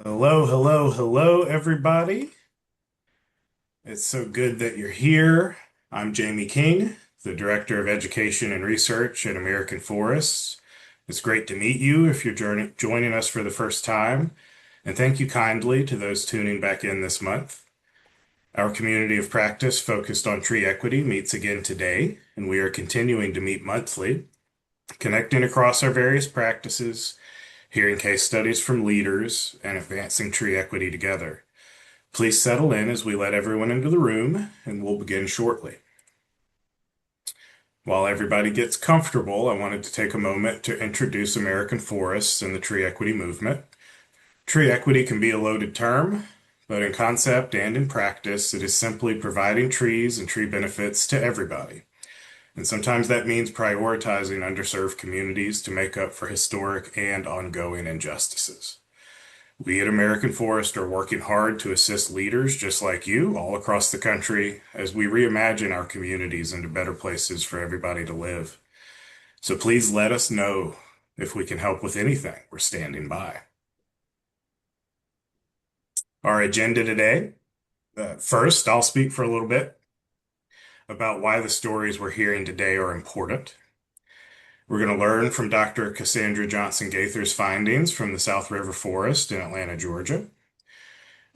Hello, hello, hello, everybody. It's so good that you're here. I'm Jamie King, the Director of Education and Research at American Forests. It's great to meet you if you're joining us for the first time, and thank you kindly to those tuning back in this month. Our community of practice focused on tree equity meets again today, and we are continuing to meet monthly, connecting across our various practices, hearing case studies from leaders, and advancing tree equity together. Please settle in as we let everyone into the room, and we'll begin shortly. While everybody gets comfortable, I wanted to take a moment to introduce American forests and the tree equity movement. Tree equity can be a loaded term, but in concept and in practice, it is simply providing trees and tree benefits to everybody. And sometimes that means prioritizing underserved communities to make up for historic and ongoing injustices. We at American Forest are working hard to assist leaders just like you all across the country as we reimagine our communities into better places for everybody to live. So please let us know if we can help with anything. We're standing by. Our agenda today. First, I'll speak for a little bit about why the stories we're hearing today are important. We're going to learn from Dr. Cassandra Johnson Gaither's findings from the South River Forest in Atlanta, Georgia.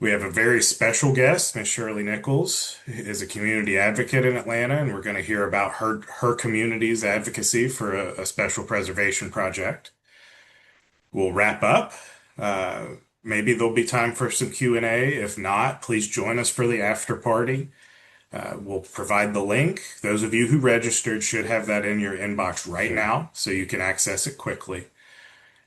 We have a very special guest, Miss Shirley Nichols, is a community advocate in Atlanta, and we're going to hear about her community's advocacy for a special preservation project. We'll wrap up. Uh, Maybe there'll be time for some Q&A. If not, please join us for the after party. We'll provide the link. Those of you who registered should have that in your inbox right now, so you can access it quickly.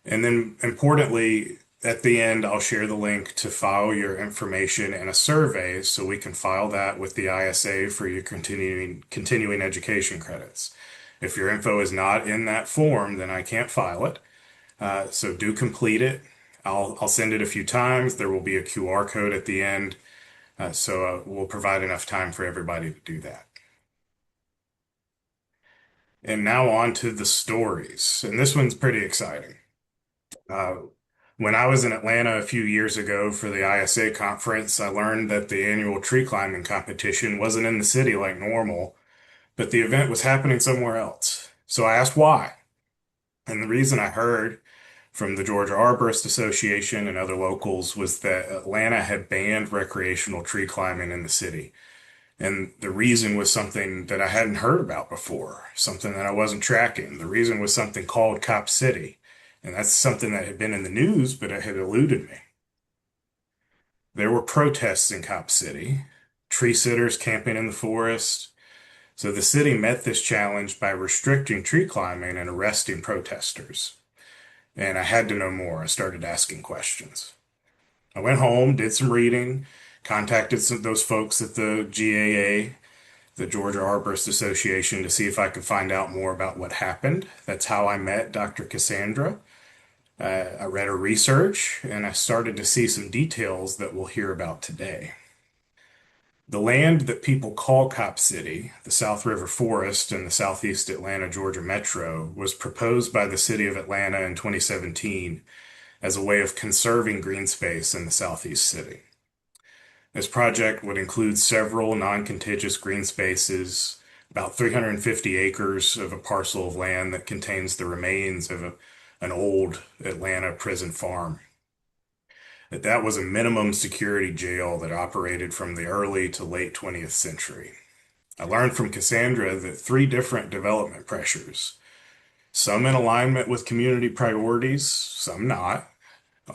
And then importantly, at the end, I'll share the link to file your information in a survey so we can file that with the ISA for your continuing education credits. If your info is not in that form, then I can't file it. So do complete it. I'll send it a few times. There will be a QR code at the end. So we'll provide enough time for everybody to do that. And now on to the stories. And this one's pretty exciting. Uh, when I was in Atlanta a few years ago for the ISA conference, I learned that the annual tree climbing competition wasn't in the city like normal, but the event was happening somewhere else. So I asked why. And the reason I heard from the Georgia Arborist Association and other locals was that Atlanta had banned recreational tree climbing in the city. And the reason was something that I hadn't heard about before, something that I wasn't tracking. The reason was something called Cop City. And that's something that had been in the news, but it had eluded me. There were protests in Cop City, tree sitters camping in the forest. So the city met this challenge by restricting tree climbing and arresting protesters. And I had to know more. I started asking questions. I went home, did some reading, contacted those folks at the GAA, the Georgia Arborist Association, to see if I could find out more about what happened. That's how I met Dr. Cassandra. I read her research and I started to see some details that we'll hear about today. The land that people call Cop City, the South River Forest in the Southeast Atlanta, Georgia metro, was proposed by the city of Atlanta in 2017 as a way of conserving green space in the Southeast city. This project would include several non-contiguous green spaces, about 350 acres of a parcel of land that contains the remains of an old Atlanta prison farm. That was a minimum security jail that operated from the early to late 20th century. I learned from Cassandra that three different development pressures, some in alignment with community priorities, some not,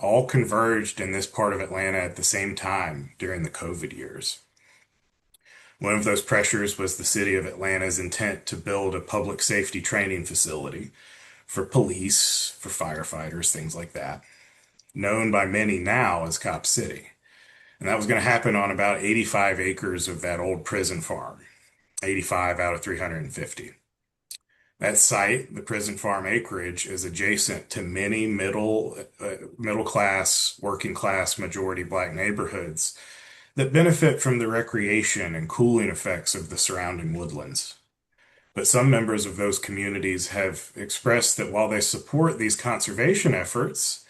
all converged in this part of Atlanta at the same time during the COVID years. One of those pressures was the city of Atlanta's intent to build a public safety training facility for police, for firefighters, things like that, known by many now as Cop City. And that was going to happen on about 85 acres of that old prison farm, 85 out of 350. That site, the prison farm acreage, is adjacent to many middle class, working class, majority black neighborhoods that benefit from the recreation and cooling effects of the surrounding woodlands. But some members of those communities have expressed that while they support these conservation efforts,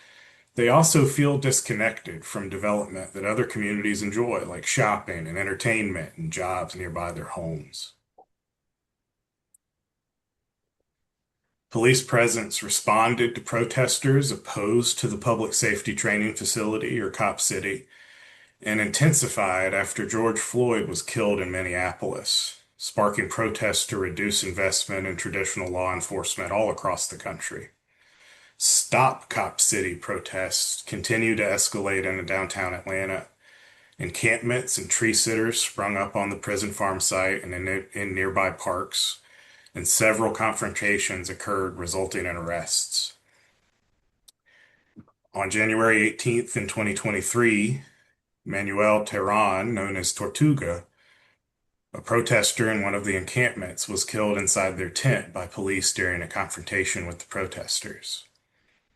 They also feel disconnected from development that other communities enjoy, like shopping and entertainment and jobs nearby their homes. Police presence responded to protesters opposed to the public safety training facility, or Cop City, and intensified after George Floyd was killed in Minneapolis, sparking protests to reduce investment in traditional law enforcement all across the country. Stop Cop City protests continue to escalate into downtown Atlanta. Encampments and tree sitters sprung up on the prison farm site and in nearby parks, and several confrontations occurred, resulting in arrests. On January 18th in 2023, Manuel Terran, known as Tortuga, a protester in one of the encampments, was killed inside their tent by police during a confrontation with the protesters.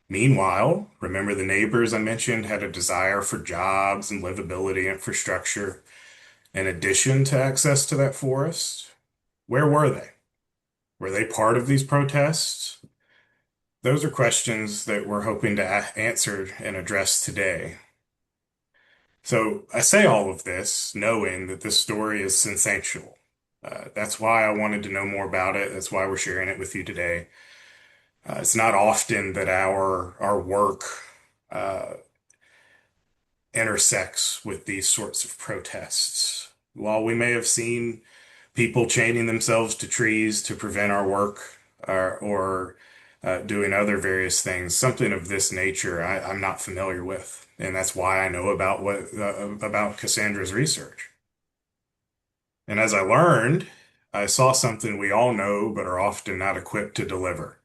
Meanwhile, remember the neighbors I mentioned had a desire for jobs and livability infrastructure in addition to access to that forest? Where were they? Were they part of these protests? Those are questions that we're hoping to answer and address today. So I say all of this knowing that this story is sensational. That's why I wanted to know more about it. That's why we're sharing it with you today. It's not often that our work uh, intersects with these sorts of protests. While we may have seen people chaining themselves to trees to prevent our work or doing other various things, something of this nature I'm not familiar with. And that's why I know about Cassandra's research. And as I learned, I saw something we all know but are often not equipped to deliver.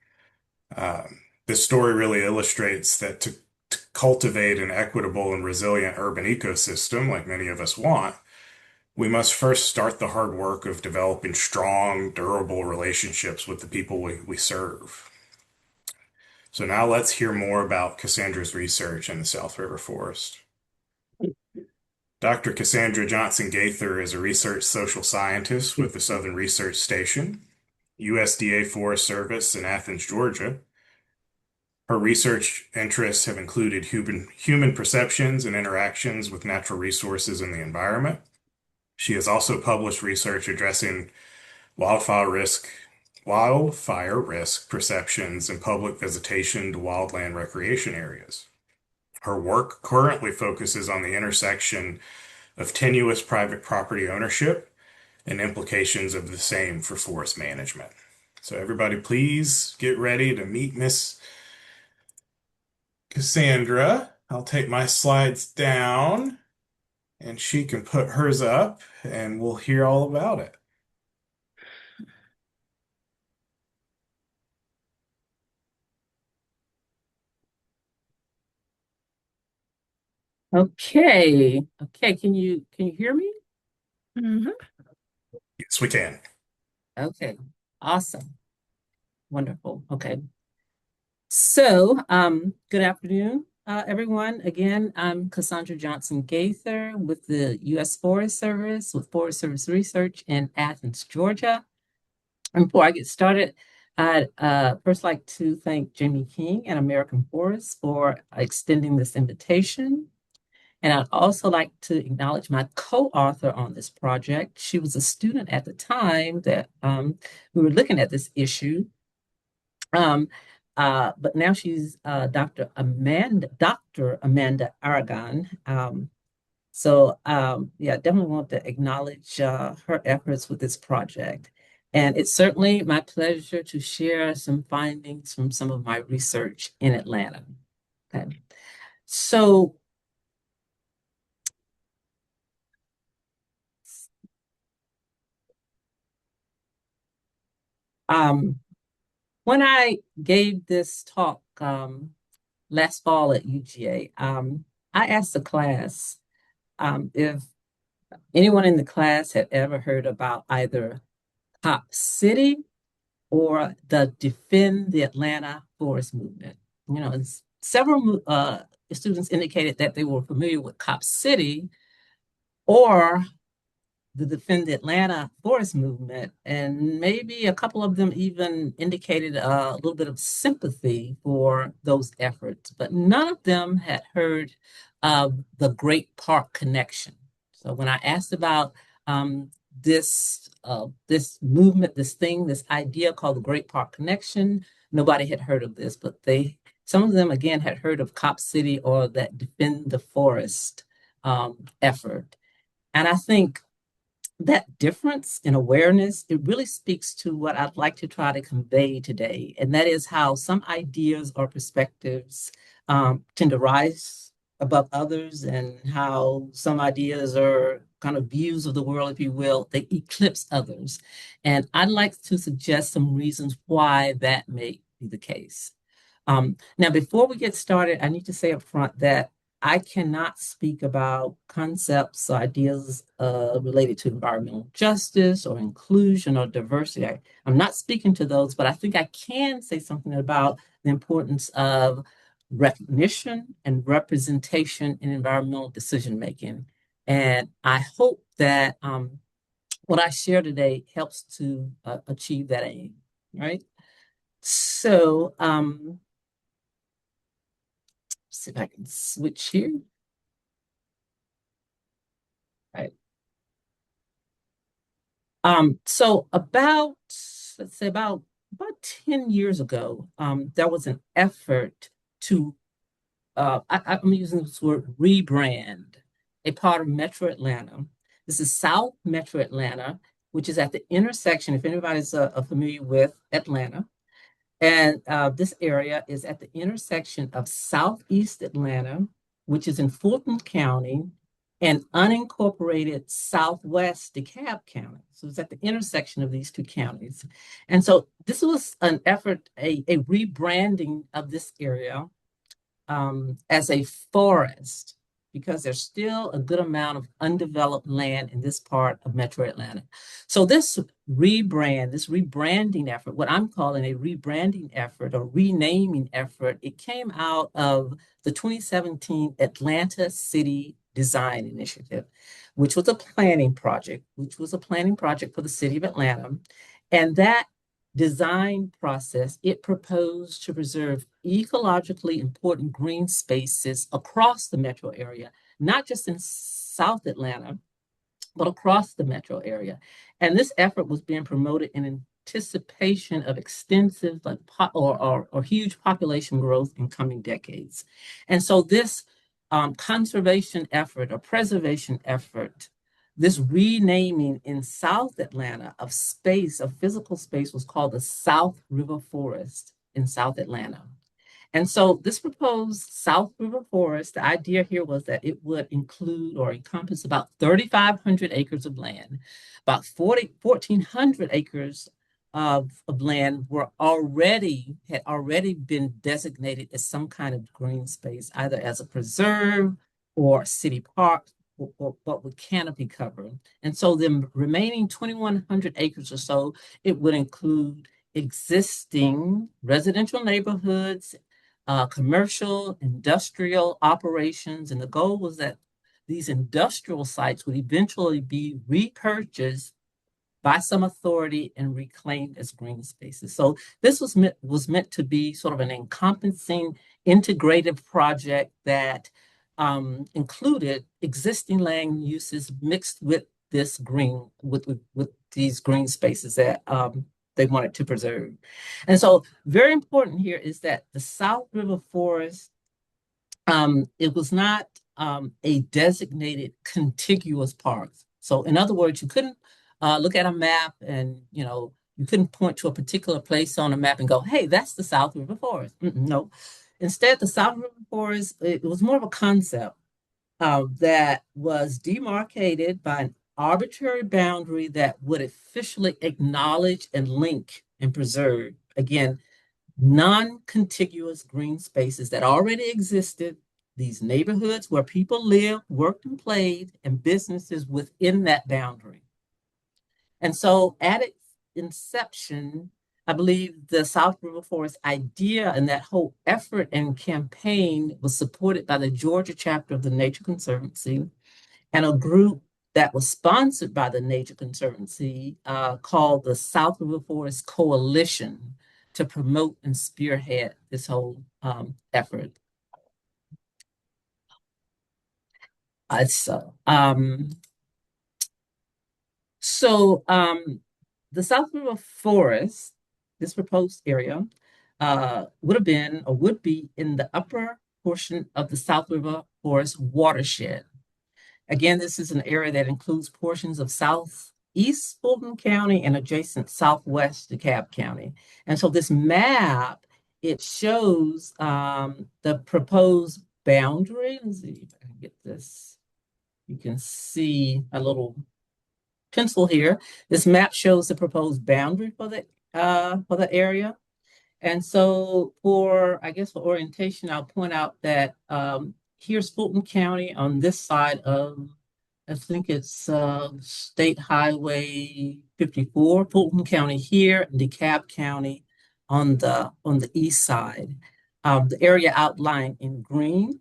This story really illustrates that to cultivate an equitable and resilient urban ecosystem, like many of us want, we must first start the hard work of developing strong, durable relationships with the people we serve. So now let's hear more about Cassandra's research in the South River Forest. Dr. Cassandra Johnson Gaither is a research social scientist with the Southern Research Station, USDA Forest Service in Athens, Georgia. Her research interests have included human perceptions and interactions with natural resources and the environment. She has also published research addressing wildfire risk, wildfire risk perceptions and public visitation to wildland recreation areas. Her work currently focuses on the intersection of tenuous private property ownership and implications of the same for forest management. So everybody, please get ready to meet Miss Cassandra. I'll take my slides down and she can put hers up and we'll hear all about it. Okay. Okay. Can you hear me? Mhm. Yes, we can. Okay. Awesome. Wonderful. Okay. So, good afternoon, everyone. Again, I'm Cassandra Johnson Gaither with the U.S. Forest Service with Forest Service Research in Athens, Georgia. And before I get started, I'd first like to thank Jamie King and American Forest for extending this invitation. And I'd also like to acknowledge my co-author on this project. She was a student at the time that we were looking at this issue. Um, but now she's Dr. Amanda Aragon. Yeah, definitely want to acknowledge her efforts with this project. And it's certainly my pleasure to share some findings from some of my research in Atlanta. Okay. So um, when I gave this talk last fall at UGA, I asked the class if anyone in the class had ever heard about either Cop City or the Defend the Atlanta Forest movement. You know, several students indicated that they were familiar with Cop City or the Defend Atlanta Forest movement, and maybe a couple of them even indicated a little bit of sympathy for those efforts, but none of them had heard of the Great Park Connection. So when I asked about this movement, this thing, this idea called the Great Park Connection, nobody had heard of this, but some of them again had heard of Cop City or that Defend the Forest effort. And I think that difference in awareness, it really speaks to what I'd like to try to convey today. And that is how some ideas or perspectives tend to rise above others, and how some ideas or kind of views of the world, if you will, they eclipse others. And I'd like to suggest some reasons why that may be the case. Now, before we get started, I need to say up front that I cannot speak about concepts or ideas related to environmental justice or inclusion or diversity. I'm not speaking to those, but I think I can say something about the importance of recognition and representation in environmental decision making. And I hope that what I share today helps to achieve that aim, right? So, see if I can switch here. Right. So let's say about 10 years ago, there was an effort to I'm using this word rebrand a part of Metro Atlanta. This is South Metro Atlanta, which is at the intersection, if anybody's familiar with Atlanta. And this area is at the intersection of Southeast Atlanta, which is in Fulton County, and unincorporated Southwest DeKalb County. So it's at the intersection of these two counties. And so this was an effort, a rebranding of this area as a forest, because there's still a good amount of undeveloped land in this part of Metro Atlanta. So this rebranding effort, what I'm calling a rebranding effort or renaming effort, it came out of the 2017 Atlanta City Design Initiative, which was a planning project for the city of Atlanta. And that design process, it proposed to preserve ecologically important green spaces across the metro area, not just in South Atlanta, but across the metro area. And this effort was being promoted in anticipation of extensive or huge population growth in coming decades. And so this conservation effort or preservation effort, this renaming in South Atlanta of space, of physical space, was called the South River Forest in South Atlanta. And so this proposed South River Forest, the idea here was that it would include or encompass about 3,500 acres of land. About 1,400 acres of land had already been designated as some kind of green space, either as a preserve or city park, but with canopy cover. And so the remaining 2,100 acres or so, it would include existing residential neighborhoods, commercial, industrial operations. And the goal was that these industrial sites would eventually be repurchased by some authority and reclaimed as green spaces. So this was meant to be sort of an encompassing, integrative project that included existing land uses mixed with with these green spaces that they wanted to preserve. And so very important here is that the South River Forest, it was not a designated contiguous park. So in other words, you couldn't look at a map and, you couldn't point to a particular place on a map and go, hey, that's the South River Forest. No. Instead, the South River Forest, it was more of a concept that was demarcated by an arbitrary boundary that would officially acknowledge and link and preserve, again, non-contiguous green spaces that already existed, these neighborhoods where people lived, worked, and played, and businesses within that boundary. And so at its inception, I believe the South River Forest idea and that whole effort and campaign was supported by the Georgia chapter of the Nature Conservancy and a group that was sponsored by the Nature Conservancy called the South River Forest Coalition to promote and spearhead this whole effort. Uh, so, um, so the South River Forest, this proposed area, would have been or would be in the upper portion of the South River Forest watershed. Again, this is an area that includes portions of southeast Fulton County and adjacent southwest DeKalb County. And so this map, it shows the proposed boundary. Let's see if I can get this. You can see a little pencil here. This map shows the proposed boundary for the area. And so I guess for orientation, I'll point out that here's Fulton County on this side of, I think it's State Highway 54, Fulton County here, and DeKalb County on the east side. The area outlined in green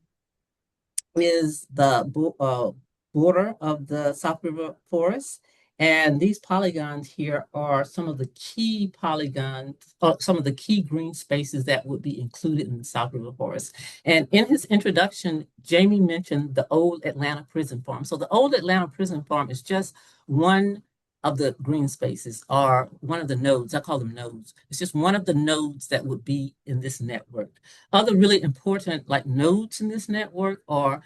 is the border of the South River Forest. And these polygons here are some of the key polygons, some of the key green spaces that would be included in the South River Forest. And in his introduction, Jamie mentioned the old Atlanta Prison Farm. So the old Atlanta Prison Farm is just one of the green spaces, or one of the nodes. I call them nodes. It's just one of the nodes that would be in this network. Other really important like nodes in this network are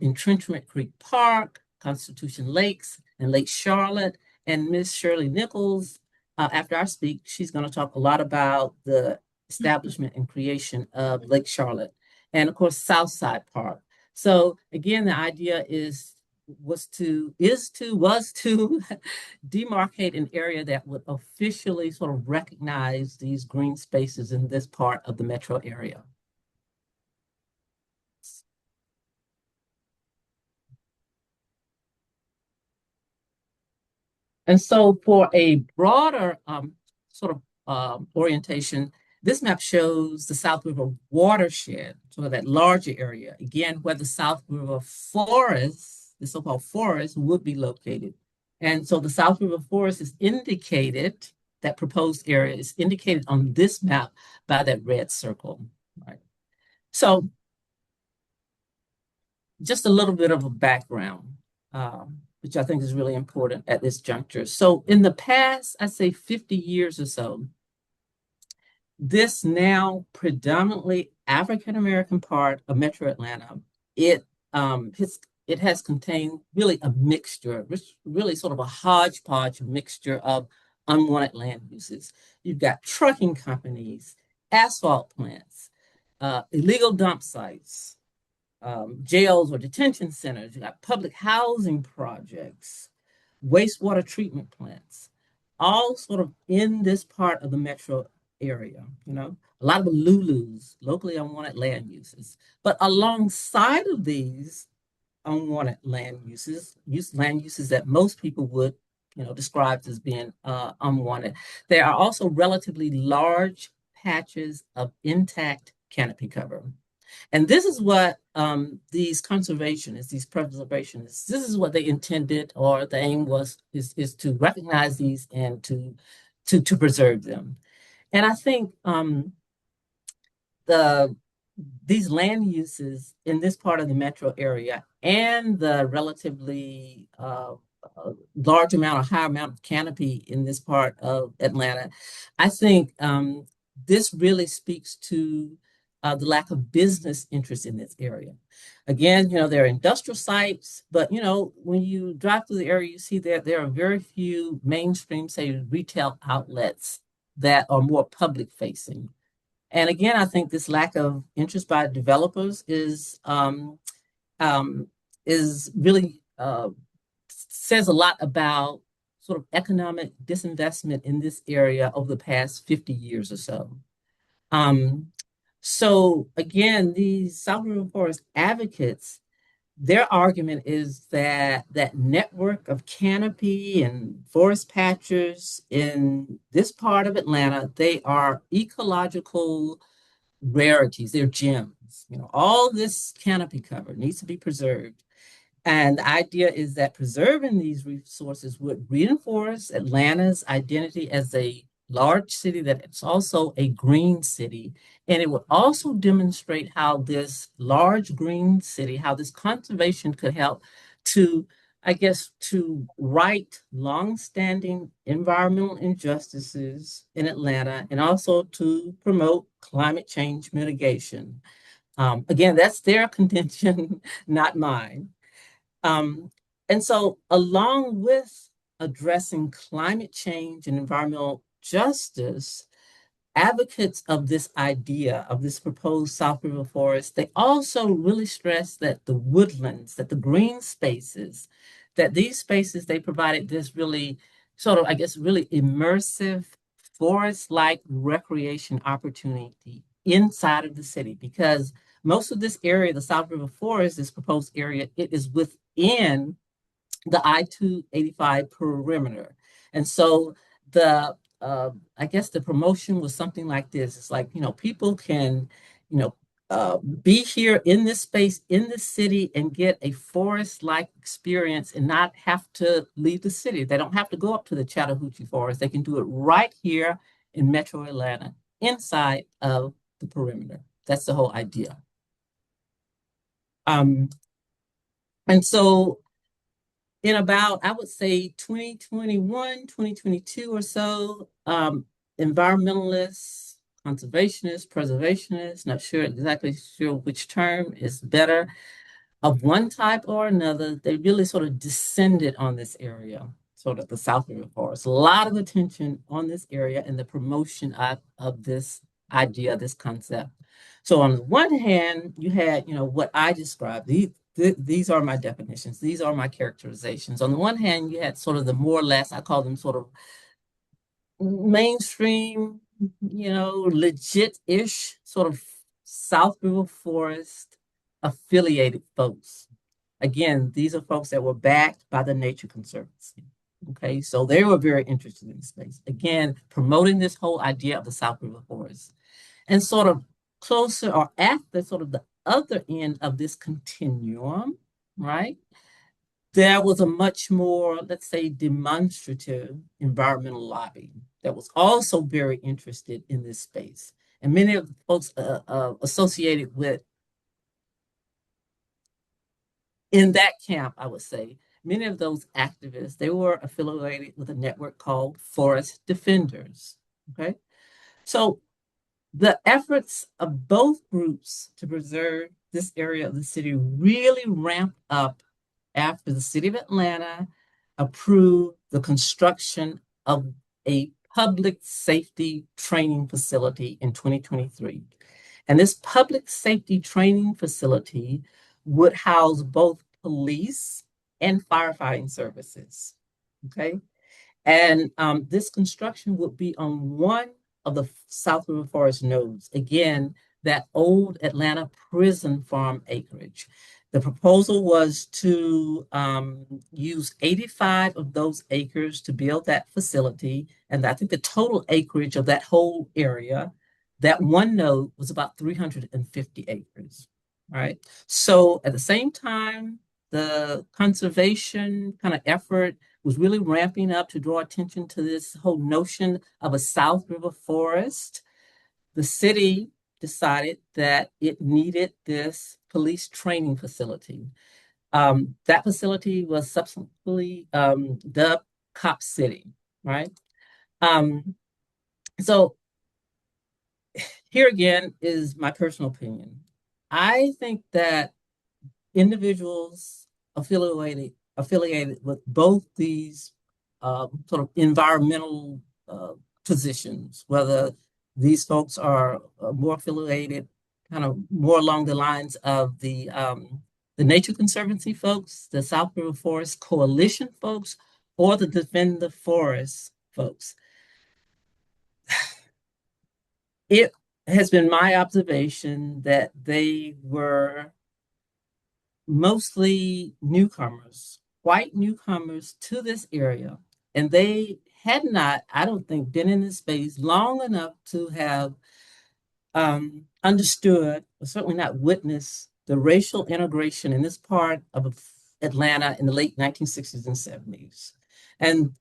Entrenchment Creek Park, Constitution Lakes, and Lake Charlotte. And Miss Shirley Nichols, after I speak, she's going to talk a lot about the establishment and creation of Lake Charlotte. And of course, Southside Park. So again, the idea was to demarcate an area that would officially sort of recognize these green spaces in this part of the metro area. And so for a broader sort of orientation, this map shows the South River watershed, so that larger area, again, where the South River forest, the so-called forest, would be located. And so the South River forest is indicated, that proposed area is indicated on this map by that red circle. Right. So just a little bit of a background, which I think is really important at this juncture. So in the past, I'd say 50 years or so, this now predominantly African American part of Metro Atlanta, it it has contained really a mixture, really sort of a hodgepodge mixture of unwanted land uses. You've got trucking companies, asphalt plants, illegal dump sites, jails or detention centers. You got public housing projects, wastewater treatment plants, all sort of in this part of the metro area. A lot of Lulus, locally unwanted land uses. But alongside of these unwanted land uses that most people would, describe as being unwanted, there are also relatively large patches of intact canopy cover. And this is what these conservationists, these preservationists, this is what they intended, or the aim is to recognize these and to preserve them. And I think the these land uses in this part of the metro area and the relatively large amount or high amount of canopy in this part of Atlanta, I think this really speaks to the lack of business interest in this area. Again, there are industrial sites, but when you drive through the area, you see that there are very few mainstream, say, retail outlets that are more public facing. And again, I think this lack of interest by developers is really says a lot about sort of economic disinvestment in this area over the past 50 years or so. So again, these South River Forest advocates, their argument is that that network of canopy and forest patches in this part of Atlanta, they are ecological rarities. They're gems. All this canopy cover needs to be preserved. And the idea is that preserving these resources would reinforce Atlanta's identity as a large city that it's also a green city. And it would also demonstrate how this large green city, how this conservation could help to, I guess, to right longstanding environmental injustices in Atlanta and also to promote climate change mitigation. Again, that's their contention, not mine. Um, and so, along with addressing climate change and environmental justice, advocates of this idea of this proposed South River Forest, they also really stress that the woodlands, that the green spaces, that these spaces they provided this really sort of, I guess, really immersive forest-like recreation opportunity inside of the city because most of this area, the South River Forest, this proposed area, it is within the I-285 perimeter. And so I guess the promotion was something like this. It's like, people can, you know, be here in this space in the city and get a forest-like experience and not have to leave the city. They don't have to go up to the Chattahoochee Forest. They can do it right here in Metro Atlanta, inside of the perimeter. That's the whole idea. Um, and so in about, I would say 2021, 2022 or so, environmentalists, conservationists, preservationists, not sure exactly sure which term is better, of one type or another, they really sort of descended on this area, sort of the South River Forest. A lot of attention on this area and the promotion of this idea, this concept. So on the one hand, you had, what I described. These are my definitions. These are my characterizations. On the one hand, you had sort of the more or less, I call them sort of mainstream, legit-ish sort of South River Forest affiliated folks. Again, these are folks that were backed by the Nature Conservancy. Okay, so they were very interested in space. Again, promoting this whole idea of the South River Forest and sort of closer or at the sort of the other end of this continuum, right? There was a much more, let's say, demonstrative environmental lobby that was also very interested in this space. And many of the folks associated with in that camp, I would say, many of those activists, they were affiliated with a network called Forest Defenders. Okay. So the efforts of both groups to preserve this area of the city really ramped up after the city of Atlanta approved the construction of a public safety training facility in 2023. And this public safety training facility would house both police and firefighting services. Okay. And this construction would be on one of the South River Forest nodes. Again, that old Atlanta prison farm acreage. The proposal was to use 85 of those acres to build that facility. And I think the total acreage of that whole area, that one node was about 350 acres. All right. So at the same time, the conservation kind of effort was really ramping up to draw attention to this whole notion of a South River forest. The city decided that it needed this police training facility. That facility was subsequently dubbed Cop City, right? Um, so here again is my personal opinion. I think that individuals affiliated with both these sort of environmental positions, whether these folks are more affiliated, kind of more along the lines of the Nature Conservancy folks, the South River Forest Coalition folks, or the Defend the Forest folks. It has been my observation that they were mostly newcomers, white newcomers to this area. And they had not, I don't think, been in this space long enough to have understood, or certainly not witnessed, the racial integration in this part of Atlanta in the late 1960s and 70s. And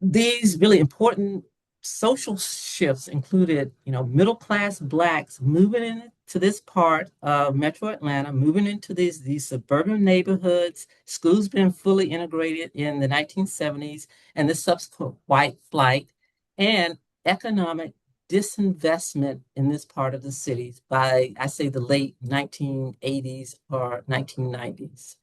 these really important social shifts included, middle class blacks moving into this part of Metro Atlanta, moving into these suburban neighborhoods, schools being fully integrated in the 1970s, and the subsequent white flight and economic disinvestment in this part of the city by, I say, the late 1980s or 1990s.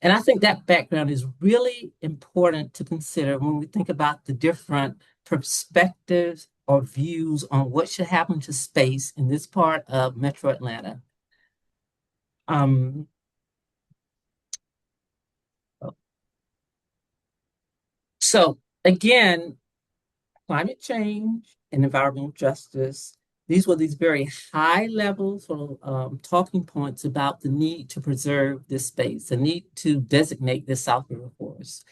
And I think that background is really important to consider when we think about the different perspectives or views on what should happen to space in this part of Metro Atlanta. Um, so again, climate change and environmental justice, these were these very high level sort of talking points about the need to preserve this space, the need to designate this South River Forest.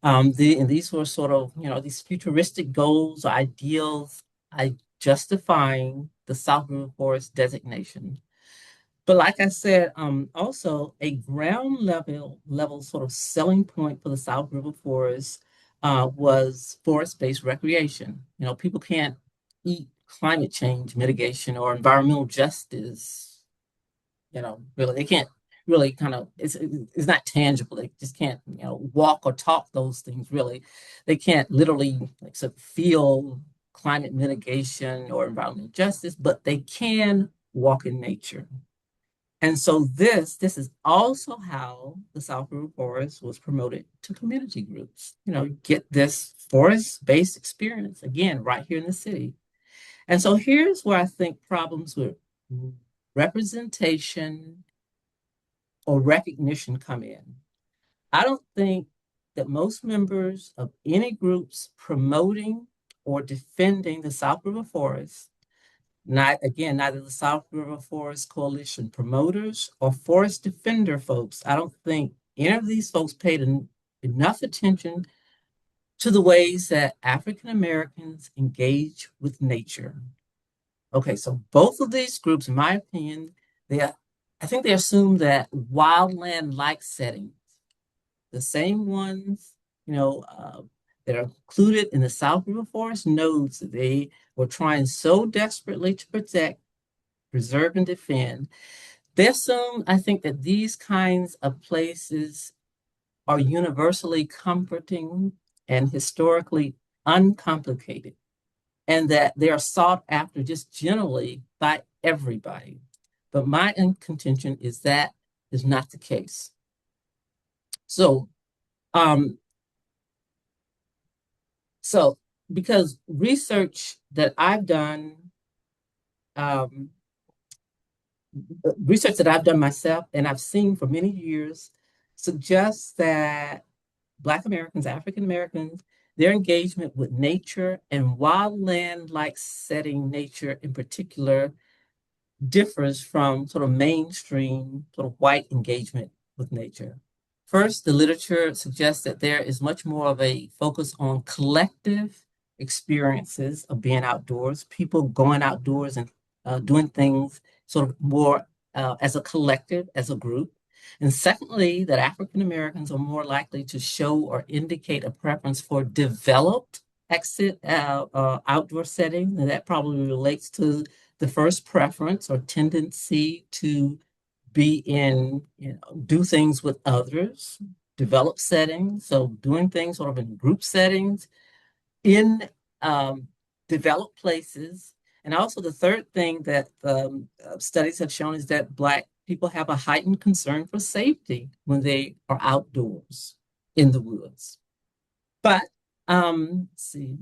And these were sort of, these futuristic goals or ideals justifying the South River Forest designation. But like I said, also a ground level sort of selling point for the South River Forest was forest-based recreation. People can't eat climate change mitigation or environmental justice, really they can't really kind of it's not tangible. They just can't, walk or talk those things really. They can't literally like sort of feel climate mitigation or environmental justice, but they can walk in nature. And so this is also how the South River Forest was promoted to community groups. Get this forest-based experience again right here in the city. And so here's where I think problems with representation or recognition come in. I don't think that most members of any groups promoting or defending the South River Forest, neither the South River Forest Coalition promoters or forest defender folks, I don't think any of these folks paid enough attention to the ways that African Americans engage with nature. Okay, so both of these groups, in my opinion, they are, I think they assume that wildland-like settings, the same ones, you know, uh, that are included in the South River Forest nodes that they were trying so desperately to protect, preserve, and defend. They assume, I think, that these kinds of places are universally comforting and historically uncomplicated, and that they are sought after just generally by everybody. But my contention is that is not the case. So, um, so because um, research that I've done myself and I've seen for many years suggests that Black Americans, African Americans, their engagement with nature and wildland-like setting nature in particular differs from sort of mainstream, sort of white engagement with nature. First, the literature suggests that there is much more of a focus on collective experiences of being outdoors, people going outdoors and doing things sort of more as a collective, as a group. And secondly, that African Americans are more likely to show or indicate a preference for developed outdoor settings, and that probably relates to the first preference or tendency to be in, do things with others, develop settings. So doing things sort of in group settings, in um, developed places. And also the third thing that studies have shown is that Black people have a heightened concern for safety when they are outdoors in the woods. But let's see,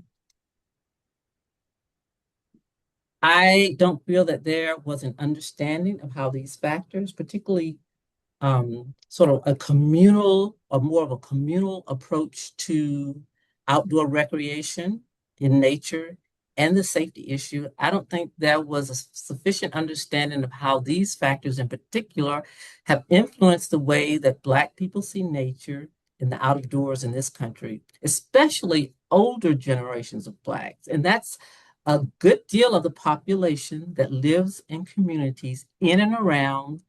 I don't feel that there was an understanding of how these factors, particularly sort of a communal or more of a communal approach to outdoor recreation in nature and the safety issue. I don't think there was a sufficient understanding of how these factors in particular have influenced the way that Black people see nature in the outdoors in this country, especially older generations of Blacks. And that's a good deal of the population that lives in communities in and around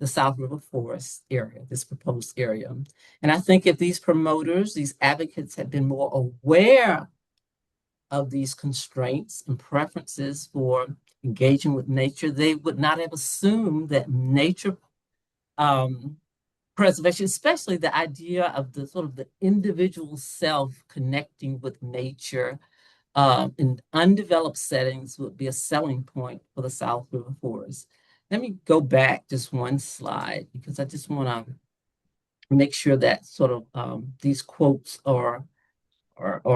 the South River Forest area, this proposed area. And I think if these promoters, these advocates had been more aware of these constraints and preferences for engaging with nature, they would not have assumed that nature preservation, especially the idea of the sort of the individual self connecting with nature in undeveloped settings would be a selling point for the South River Forest. Let me go back just one slide because I just want to make sure that sort of these quotes are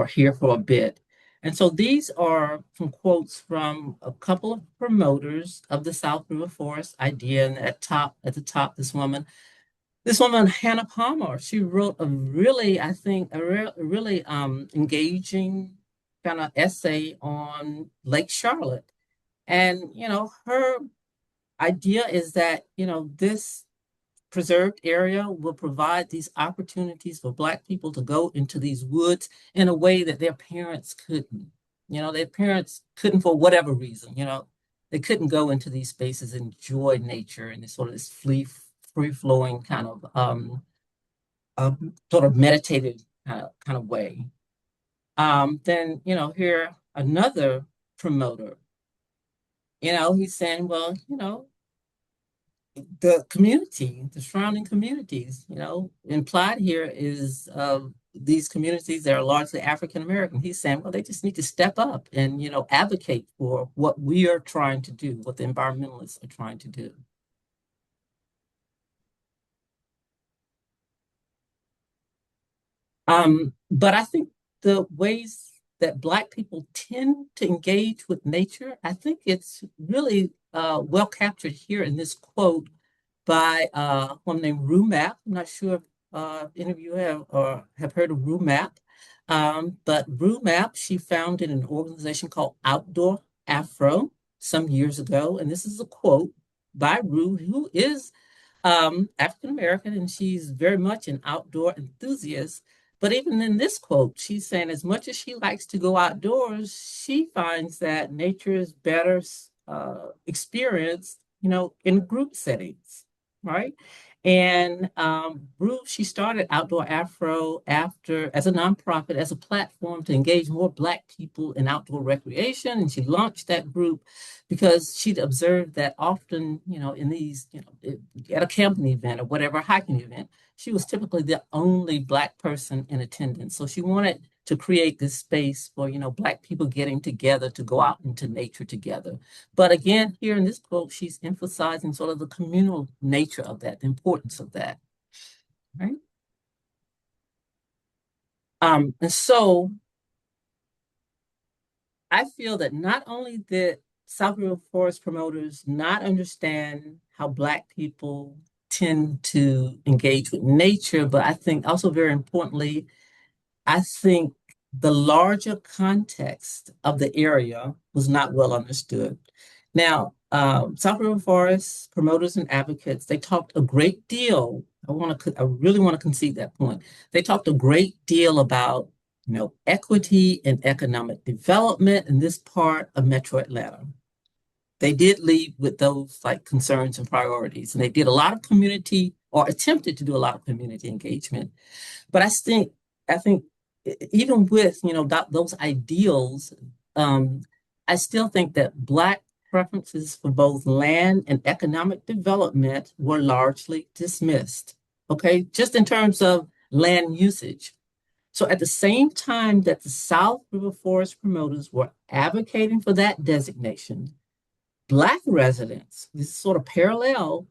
here for a bit. And so these are some quotes from a couple of promoters of the South River Forest idea. And at the top, this woman, Hannah Palmer, she wrote a really, I think, really engaging kind of essay on Lake Charlotte. And, her idea is that, this preserved area will provide these opportunities for Black people to go into these woods in a way that their parents couldn't. Their parents couldn't for whatever reason, they couldn't go into these spaces and enjoy nature and this sort of this free flowing kind of sort of meditative kind of way. Then, here another promoter, he's saying, well, the community, the surrounding communities, implied here is these communities that are largely African American. He's saying, well, they just need to step up and, advocate for what we are trying to do, what the environmentalists are trying to do. But I think the ways that Black people tend to engage with nature, I think it's really well captured here in this quote by one named Rue Mapp. I'm not sure if any of you have heard of Rue Mapp, but Rue Mapp, she founded an organization called Outdoor Afro some years ago, and this is a quote by Rue, who is African American, and she's very much an outdoor enthusiast. But even in this quote, she's saying as much as she likes to go outdoors, she finds that nature is better experienced, in group settings, right? And Bruce, she started Outdoor Afro after as a nonprofit, as a platform to engage more Black people in outdoor recreation. And she launched that group because she'd observed that often, in these, at a camping event or whatever, hiking event, she was typically the only Black person in attendance. So she wanted to create this space for, Black people getting together to go out into nature together. But again, here in this quote, she's emphasizing sort of the communal nature of that, the importance of that, right? And so I feel that not only did South River Forest promoters not understand how Black people tend to engage with nature, but I think also very importantly, I think the larger context of the area was not well understood. Now, South River Forest promoters and advocates, they talked a great deal. I really want to concede that point. They talked a great deal about, equity and economic development in this part of Metro Atlanta. They did lead with those like concerns and priorities, and they did a lot of community or attempted to do a lot of community engagement. But I think even with those ideals, um, I still think that Black preferences for both land and economic development were largely dismissed. Okay, just in terms of land usage. So at the same time that the South River Forest promoters were advocating for that designation, Black residents, this is sort of parallel,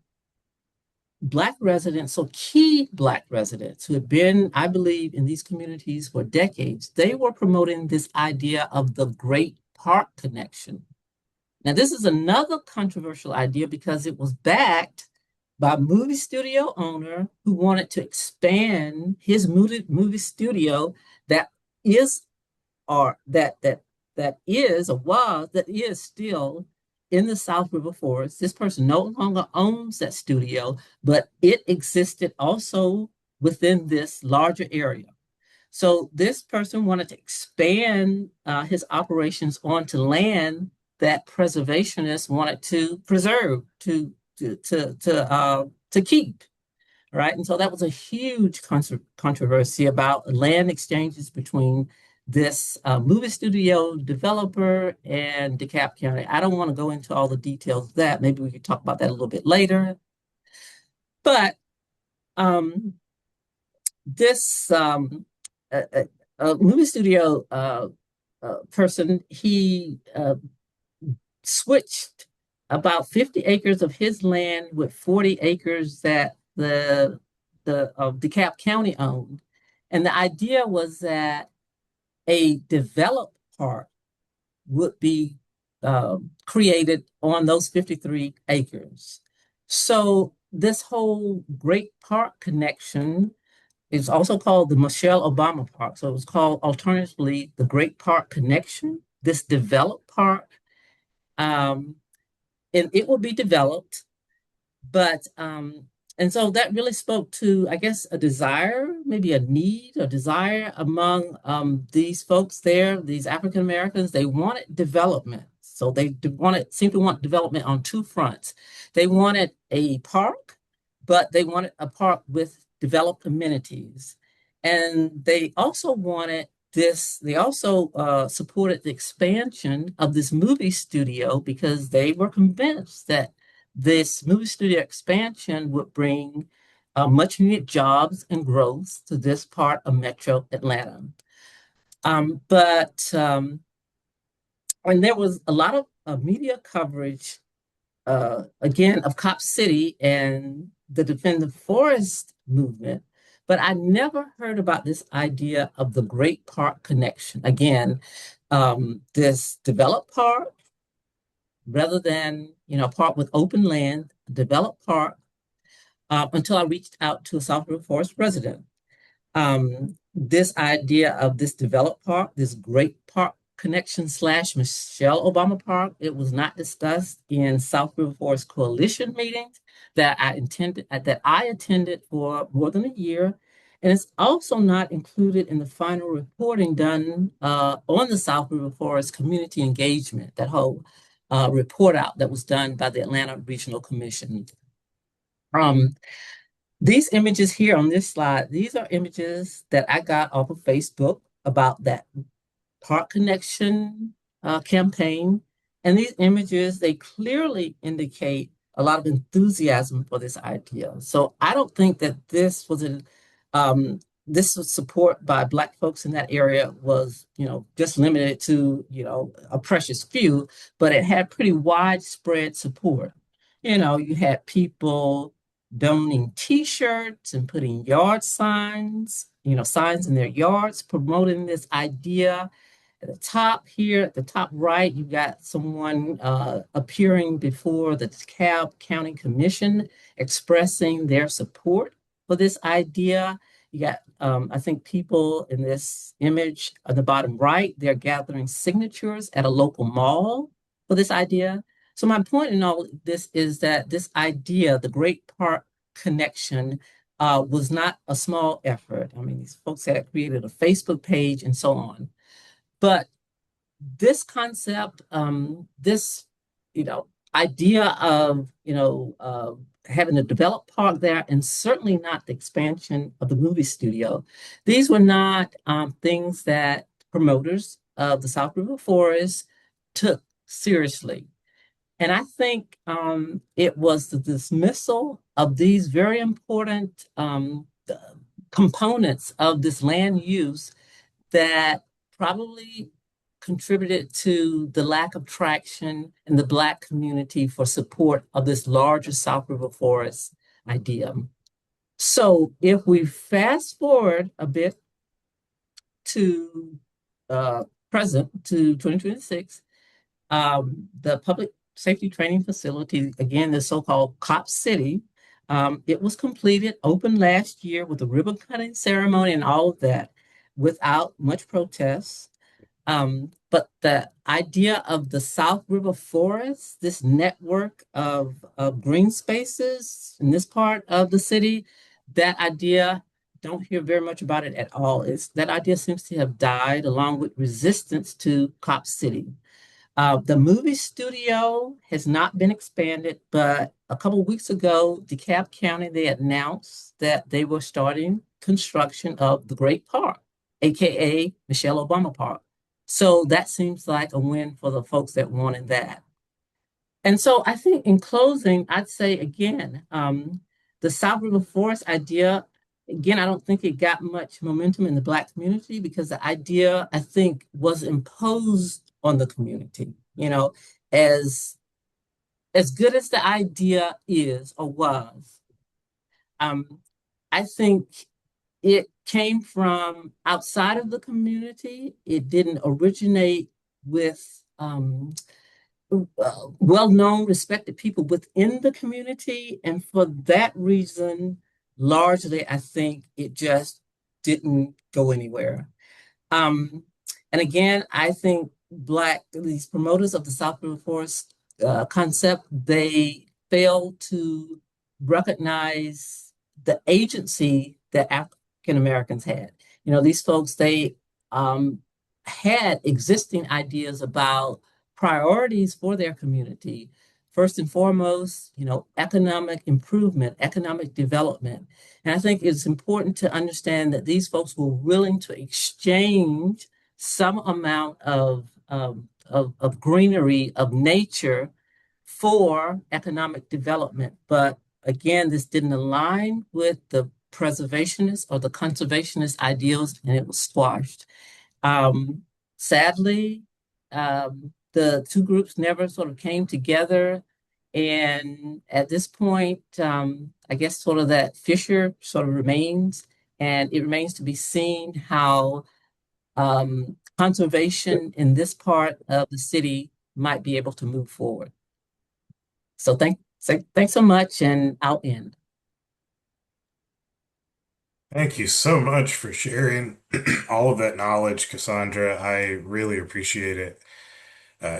Black residents, so key Black residents who had been, I believe, in these communities for decades, they were promoting this idea of the Great Park Connection. Now, this is another controversial idea because it was backed by a movie studio owner who wanted to expand his movie studio that is or that is still in the South River Forest. This person no longer owns that studio, but it existed also within this larger area. So this person wanted to expand his operations onto land that preservationists wanted to preserve, to keep, right? And so that was a huge controversy about land exchanges between this movie studio developer and DeKalb County. I don't want to go into all the details of that. Maybe we could talk about that a little bit later. But um, this movie studio person, he switched about 50 acres of his land with 40 acres that the DeKalb County owned. And the idea was that a developed park would be created on those 53 acres. So this whole Great Park connection is also called the Michelle Obama Park. So it was called alternatively the Great Park Connection. This developed park, um, and it will be developed. But and so that really spoke to, I guess, a desire, maybe a need, a desire among these folks there, these African Americans. They wanted development. So they seemed to want development on two fronts. They wanted a park, but they wanted a park with developed amenities. And they also wanted this, they also supported the expansion of this movie studio because they were convinced that this movie studio expansion would bring much needed jobs and growth to this part of Metro Atlanta. But and there was a lot of media coverage, again, of Cop City and the Defend the Forest movement, but I never heard about this idea of the Great Park Connection. Again, this developed park rather than, a park with open land, developed park, until I reached out to a South River Forest resident. This idea of this developed park, this Great Park Connection slash Michelle Obama Park, it was not discussed in South River Forest Coalition meetings that I attended for more than a year. And it's also not included in the final reporting done on the South River Forest community engagement, that whole report out that was done by the Atlanta Regional Commission. Um, these images here on this slide, these are images that I got off of Facebook about that Park Connection campaign. And these images, they clearly indicate a lot of enthusiasm for this idea. So I don't think that um, this was support by Black folks in that area was, just limited to, a precious few, but it had pretty widespread support. You had people donating T-shirts and putting yard signs, signs in their yards promoting this idea. At the top here, at the top right, you got someone appearing before the DeKalb County Commission expressing their support for this idea. You got, I think, people in this image on the bottom right, they're gathering signatures at a local mall for this idea. So my point in all this is that this idea, the Great Park Connection, was not a small effort. I mean, these folks had created a Facebook page and so on. But this concept, this, idea of, having a developed park there, and certainly not the expansion of the movie studio. These were not things that promoters of the South River Forest took seriously. And I think it was the dismissal of these very important components of this land use that probably contributed to the lack of traction in the Black community for support of this larger South River Forest idea. So if we fast forward a bit to present, to 2026, the public safety training facility, again, the so-called Cop City, it was completed, opened last year with a ribbon cutting ceremony and all of that without much protest. But the idea of the South River Forest, this network of green spaces in this part of the city, that idea, don't hear very much about it at all. That idea seems to have died along with resistance to Cop City. The movie studio has not been expanded, but a couple of weeks ago, DeKalb County, they announced that they were starting construction of the Great Park, aka Michelle Obama Park. So that seems like a win for the folks that wanted that. And so I think in closing, I'd say again, the South River Forest idea, again, I don't think it got much momentum in the Black community because the idea, I think, was imposed on the community. As as good as the idea is or was, um, I think it came from outside of the community. It didn't originate with well-known, respected people within the community. And for that reason, largely, I think it just didn't go anywhere. Um, and again, I think these promoters of the South River Forest concept, they fail to recognize the agency that African Americans had. These folks, they um, had existing ideas about priorities for their community. First and foremost, economic improvement, economic development. And I think it's important to understand that these folks were willing to exchange some amount of greenery, of nature for economic development. But again, this didn't align with the preservationist or the conservationist ideals, and it was squashed. Um, Sadly, the two groups never sort of came together. And at this point, I guess sort of that fissure sort of remains, and it remains to be seen how conservation in this part of the city might be able to move forward. So thanks so much, and I'll end. Thank you so much for sharing all of that knowledge, Cassandra. I really appreciate it.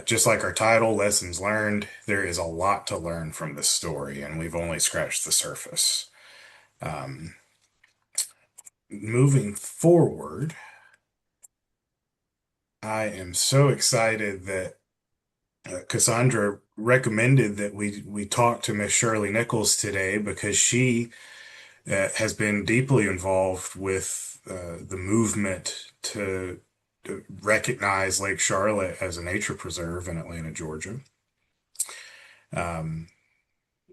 Just like our title, Lessons Learned, there is a lot to learn from this story, and we've only scratched the surface. Um, Moving forward, I am so excited that Cassandra recommended that we talk to Miss Shirley Nichols today because she has been deeply involved with the movement to recognize Lake Charlotte as a nature preserve in Atlanta, Georgia. Um,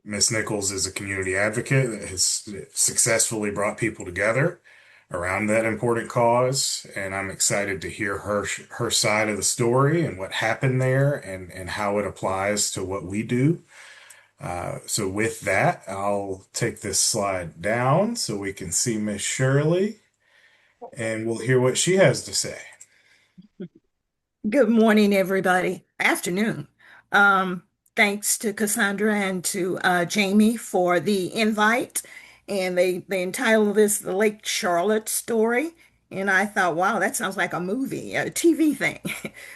Miss Nichols is a community advocate that has successfully brought people together around that important cause, and I'm excited to hear her side of the story and what happened there and how it applies to what we do. So with that, I'll take this slide down so we can see Miss Shirley, and we'll hear what she has to say. Good morning, everybody. Afternoon. Um, Thanks to Cassandra and to Jamie for the invite. And they entitled this The Lake Charlotte Story. And I thought, wow, that sounds like a movie, a TV thing.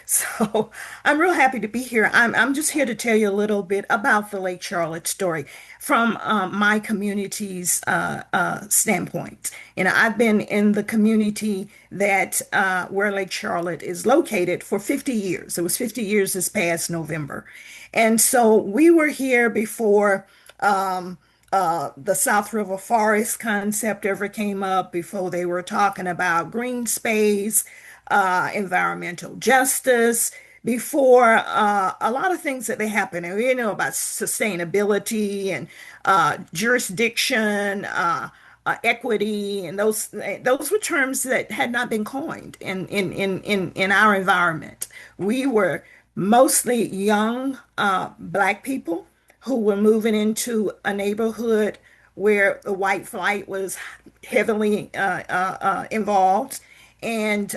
So I'm real happy to be here. I'm just here to tell you a little bit about the Lake Charlotte story from my community's standpoint. I've been in the community that where Lake Charlotte is located for 50 years. It was 50 years this past November. And so we were here before the South River Forest concept ever came up, before they were talking about green space, environmental justice, before a lot of things that they happen. And we know about sustainability and jurisdiction, equity, and those were terms that had not been coined in our environment. We were mostly young Black people who were moving into a neighborhood where the white flight was heavily involved. And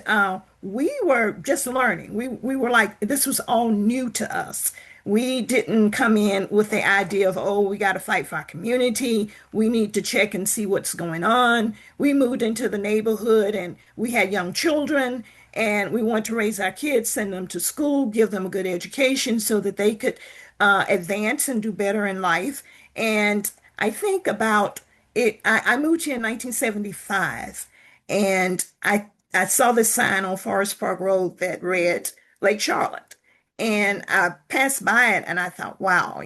we were just learning. We were like, this was all new to us. We didn't come in with the idea of, oh, we got to fight for our community. We need to check and see what's going on. We moved into the neighborhood and we had young children and we wanted to raise our kids, send them to school, give them a good education so that they could advance and do better in life. And I think about it. I moved here in 1975 and I saw this sign on Forest Park Road that read Lake Charlotte. And I passed by it and I thought, wow,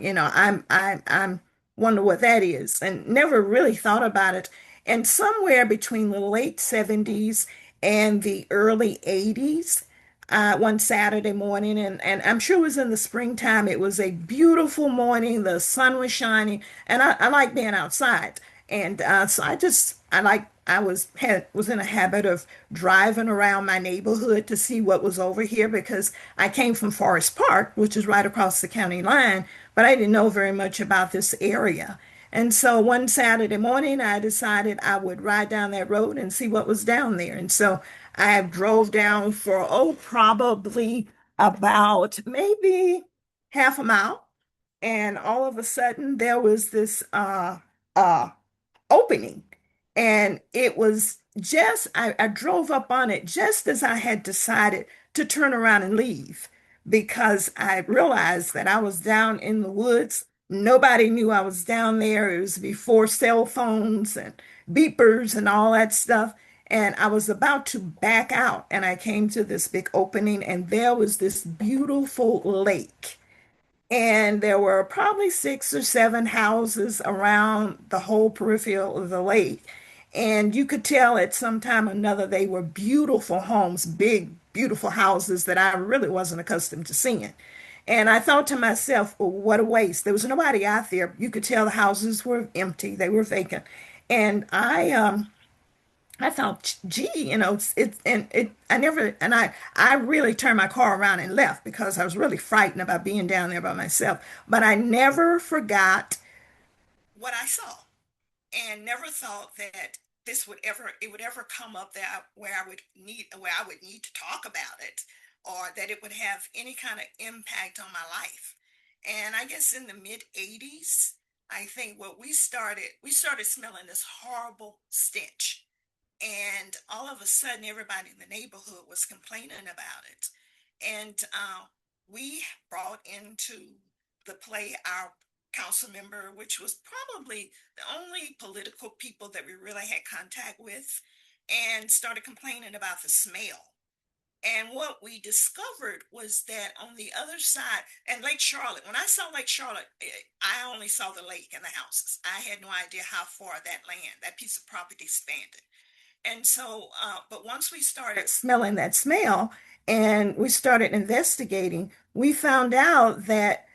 wonder what that is, and never really thought about it. And somewhere between the late 70s and the early 80s, one Saturday morning, and I'm sure it was in the springtime. It was a beautiful morning. The sun was shining, and I like being outside. And so I was in a habit of driving around my neighborhood to see what was over here because I came from Forest Park, which is right across the county line, but I didn't know very much about this area. And so one Saturday morning, I decided I would ride down that road and see what was down there. And so I drove down for, probably about maybe half a mile. And all of a sudden, there was this uh, opening. And it was I drove up on it just as I had decided to turn around and leave because I realized that I was down in the woods. Nobody knew I was down there. It was before cell phones and beepers and all that stuff. And I was about to back out, and I came to this big opening, and there was this beautiful lake. And there were probably 6 or 7 houses around the whole peripheral of the lake. And you could tell at some time or another they were beautiful homes, big, beautiful houses that I really wasn't accustomed to seeing. And I thought to myself, oh, what a waste. There was nobody out there. You could tell the houses were empty, they were vacant. And I thought, gee, I never, and I really turned my car around and left because I was really frightened about being down there by myself. But I never forgot what I saw and never thought that it would ever come up that where I would need to talk about it or that it would have any kind of impact on my life. And I guess in the mid 80s, I think we started smelling this horrible stench, and all of a sudden everybody in the neighborhood was complaining about it. And we brought into the play our council member, which was probably the only political people that we really had contact with, and started complaining about the smell. And what we discovered was that on the other side, and Lake Charlotte, when I saw Lake Charlotte, I only saw the lake and the houses. I had no idea how far that piece of property spanned. And so, but once we started smelling that smell and we started investigating, we found out that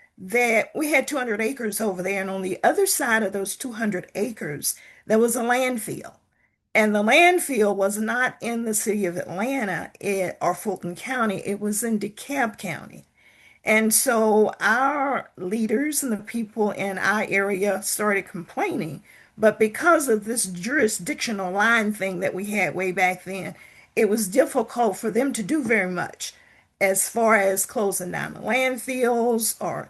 we had 200 acres over there, and on the other side of those 200 acres, there was a landfill. And the landfill was not in the city of Atlanta or Fulton County, it was in DeKalb County. And so our leaders and the people in our area started complaining. But because of this jurisdictional line thing that we had way back then, it was difficult for them to do very much as far as closing down the landfills or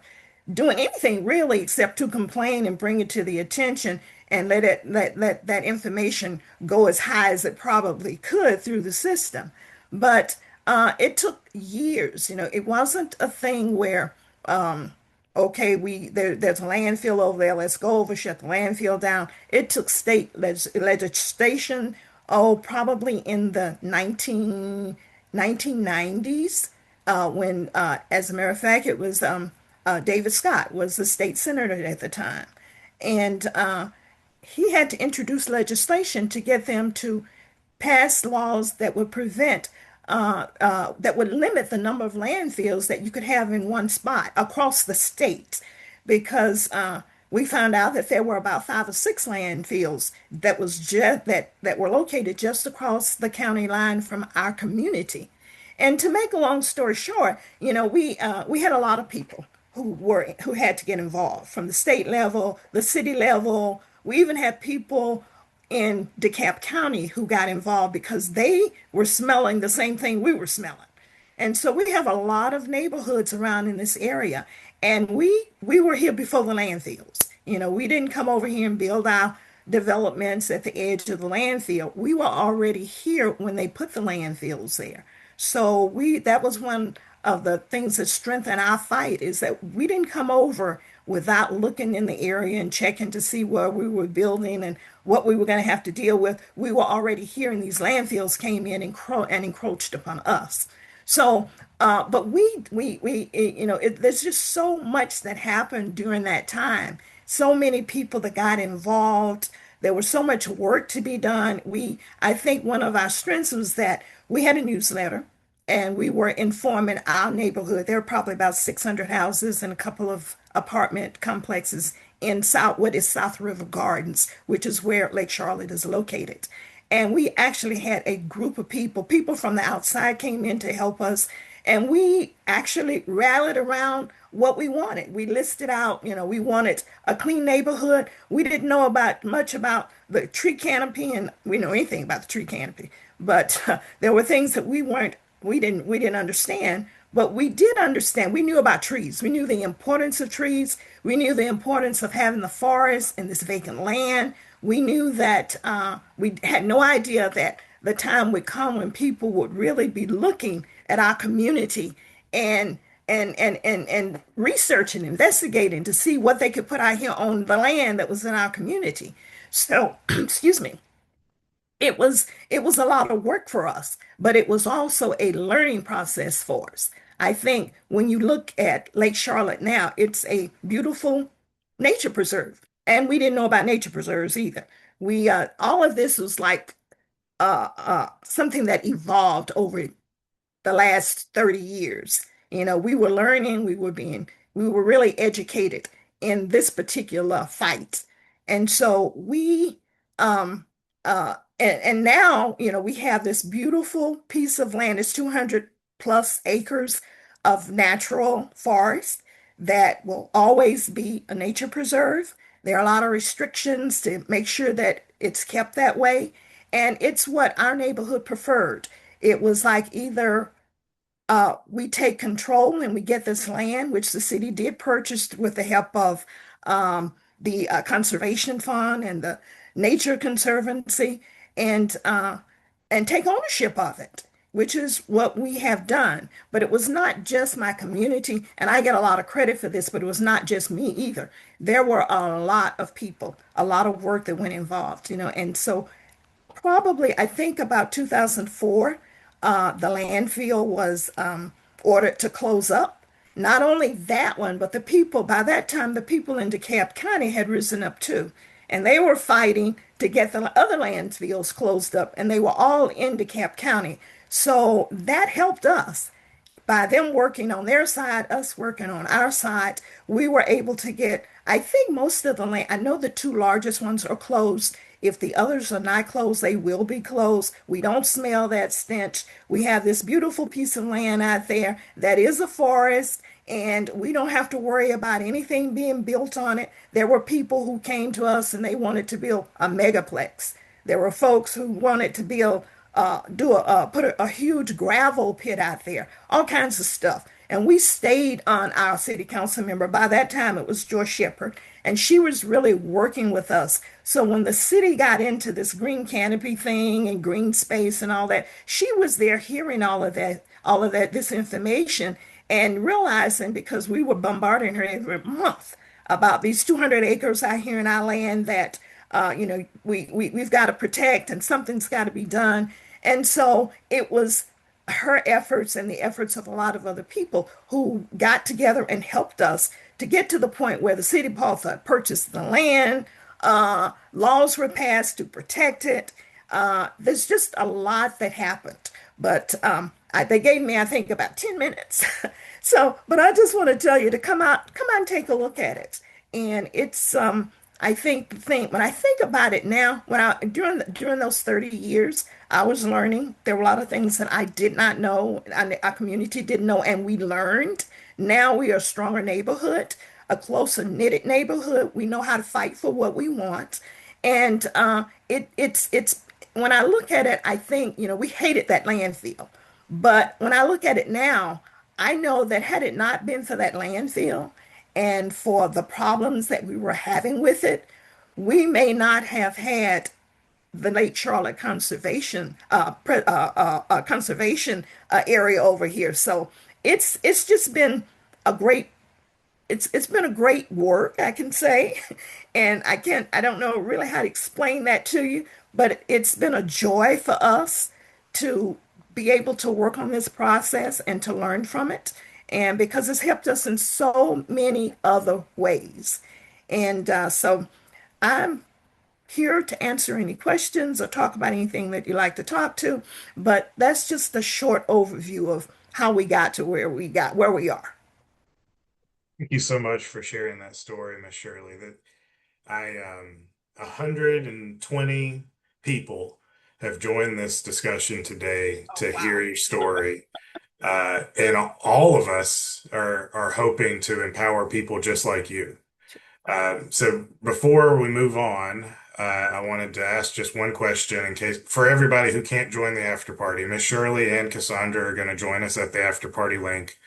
doing anything really except to complain and bring it to the attention and let that information go as high as it probably could through the system. But it took years. It wasn't a thing where okay, there's a landfill over there. Let's go over, shut the landfill down. It took state legislation, probably in the 1990s, when, as a matter of fact, it was David Scott was the state senator at the time. And he had to introduce legislation to get them to pass laws that would that would limit the number of landfills that you could have in one spot across the state, because we found out that there were about 5 or 6 landfills that were located just across the county line from our community. And to make a long story short, we had a lot of people who had to get involved from the state level, the city level. We even had people in DeKalb County who got involved because they were smelling the same thing we were smelling. And so we have a lot of neighborhoods around in this area. And we were here before the landfills. We didn't come over here and build our developments at the edge of the landfill. We were already here when they put the landfills there. So that was one of the things that strengthened our fight, is that we didn't come over without looking in the area and checking to see where we were building and what we were going to have to deal with. We were already here, and these landfills came in and encroached upon us. So, but there's just so much that happened during that time. so many people that got involved. There was so much work to be done. I think one of our strengths was that we had a newsletter and we were informing our neighborhood. There were probably about 600 houses and a couple of apartment complexes in what is South River Gardens, which is where Lake Charlotte is located. And we actually had a group of people from the outside came in to help us. And we actually rallied around what we wanted. We listed out, we wanted a clean neighborhood. We didn't know about much about the tree canopy, and we know anything about the tree canopy, but there were things that we didn't understand, but we did understand. We knew about trees. We knew the importance of trees. We knew the importance of having the forest and this vacant land. We knew that we had no idea that the time would come when people would really be looking at our community and and researching, investigating to see what they could put out here on the land that was in our community. So, excuse me. It was a lot of work for us, but it was also a learning process for us. I think when you look at Lake Charlotte now, it's a beautiful nature preserve. And we didn't know about nature preserves either. We all of this was like something that evolved over the last 30 years. We were learning, we were really educated in this particular fight. And so and now, we have this beautiful piece of land. It's 200 plus acres of natural forest that will always be a nature preserve. There are a lot of restrictions to make sure that it's kept that way. And it's what our neighborhood preferred. It was like either we take control and we get this land, which the city did purchase with the help of the Conservation Fund and the Nature Conservancy, and uh, and take ownership of it, which is what we have done. But it was not just my community, and I get a lot of credit for this, but it was not just me either. There were a lot of people, a lot of work that went involved, and so probably, I think about 2004, the landfill was ordered to close up. Not only that one, but by that time, the people in DeKalb County had risen up too. And they were fighting to get the other landfills closed up, and they were all in DeKalb County. So that helped us by them working on their side, us working on our side. We were able to get, I think most of the land, I know the two largest ones are closed. If the others are not closed, they will be closed. We don't smell that stench. We have this beautiful piece of land out there that is a forest, and we don't have to worry about anything being built on it. There were people who came to us and they wanted to build a megaplex. There were folks who wanted to build, put a huge gravel pit out there, all kinds of stuff. And we stayed on our city council member. By that time, it was Joy Shepherd, and she was really working with us. So when the city got into this green canopy thing and green space and all that, she was there hearing this information and realizing, because we were bombarding her every month about these 200 acres out here in our land that we've got to protect and something's got to be done. And so it was her efforts and the efforts of a lot of other people who got together and helped us to get to the point where the city purchased the land, laws were passed to protect it. There's just a lot that happened, but they gave me, I think, about 10 minutes. So, but I just want to tell you to come out and take a look at it. And it's, I think the thing, when I think about it now, during those 30 years, I was learning. There were a lot of things that I did not know, and our community didn't know, and we learned. Now we are a stronger neighborhood, a closer knitted neighborhood. We know how to fight for what we want, and it's when I look at it, I think, we hated that landfill, but when I look at it now, I know that had it not been for that landfill and for the problems that we were having with it, we may not have had the Lake Charlotte conservation area over here. So it's just been a great it's been a great work, I can say, and I don't know really how to explain that to you, but it's been a joy for us to be able to work on this process and to learn from it, and because it's helped us in so many other ways. And so I'm here to answer any questions or talk about anything that you like to talk to. But that's just a short overview of how we got to where we are. Thank you so much for sharing that story, Miss Shirley. That 120 people have joined this discussion today Oh, to wow. hear your story. And all of us are hoping to empower people just like you. So before we move on, I wanted to ask just one question in case for everybody who can't join the after party. Miss Shirley and Cassandra are going to join us at the after party link.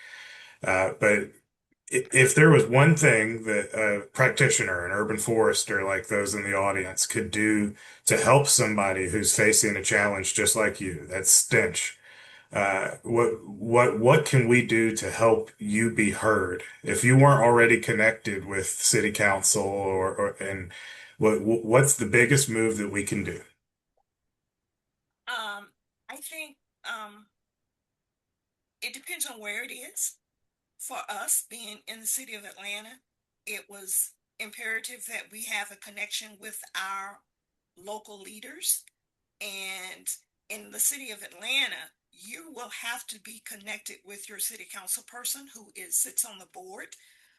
But if there was one thing that a practitioner, an urban forester like those in the audience could do to help somebody who's facing a challenge just like you, that stench, what can we do to help you be heard? If you weren't already connected with city council or and what's the biggest move that we can do? I think it depends on where it is. For us being in the city of Atlanta, it was imperative that we have a connection with our local leaders. And in the city of Atlanta, you will have to be connected with your city council person who sits on the board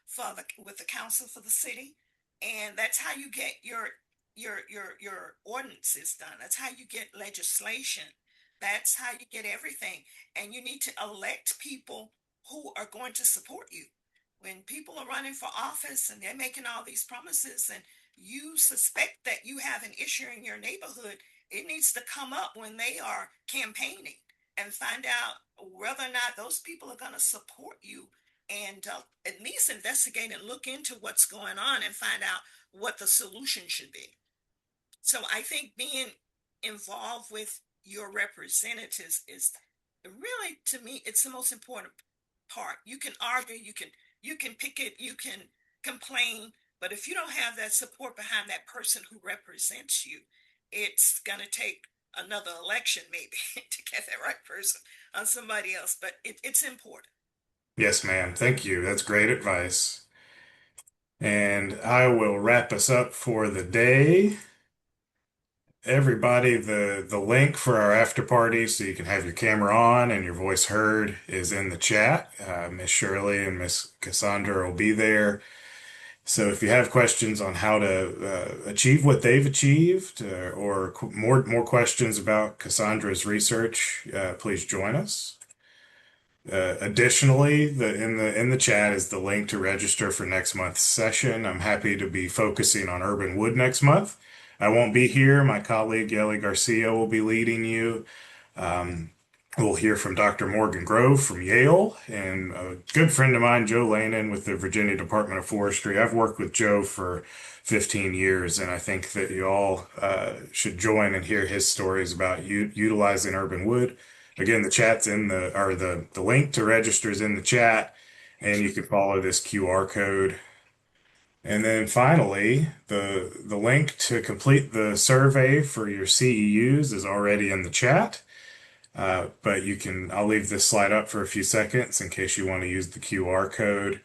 for the with the council for the city. And that's how you get your ordinances done. That's how you get legislation. That's how you get everything. And you need to elect people who are going to support you. When people are running for office and they're making all these promises and you suspect that you have an issue in your neighborhood, it needs to come up when they are campaigning and find out whether or not those people are going to support you and at least investigate and look into what's going on and find out what the solution should be. So I think being involved with your representatives is really, to me, it's the most important part. You can argue, you can picket, you can complain, but if you don't have that support behind that person who represents you, it's gonna take another election maybe to get that right person on somebody else. But it's important. Yes, ma'am. Thank you. That's great advice. And I will wrap us up for the day. Everybody, the link for our after party so you can have your camera on and your voice heard is in the chat. Miss Shirley and Miss Cassandra will be there. So if you have questions on how to achieve what they've achieved or more questions about Cassandra's research, please join us. Additionally, in the chat is the link to register for next month's session. I'm happy to be focusing on urban wood next month. I won't be here. My colleague Yeli Garcia will be leading you. Um, we'll hear from Dr. Morgan Grove from Yale and a good friend of mine, Joe Lanin with the Virginia Department of Forestry. I've worked with Joe for 15 years, and I think that you all should join and hear his stories about utilizing urban wood. Again, the chat's in the link to register is in the chat, and you can follow this QR code. And then finally, the link to complete the survey for your CEUs is already in the chat. But I'll leave this slide up for a few seconds in case you want to use the QR code.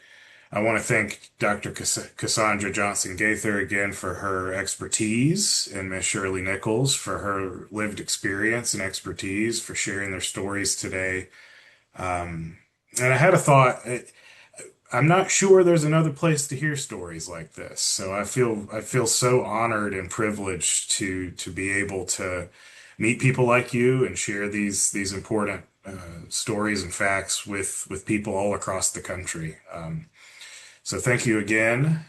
I want to thank Dr. Cassandra Johnson Gaither again for her expertise and Miss Shirley Nichols for her lived experience and expertise for sharing their stories today. And I had a thought. I'm not sure there's another place to hear stories like this. So I feel so honored and privileged to be able to meet people like you and share these important stories and facts with people all across the country. So thank you again.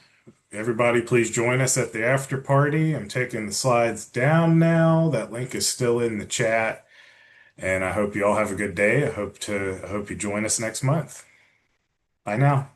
Everybody, please join us at the after party. I'm taking the slides down now. That link is still in the chat. And I hope you all have a good day. I hope you join us next month. Bye now.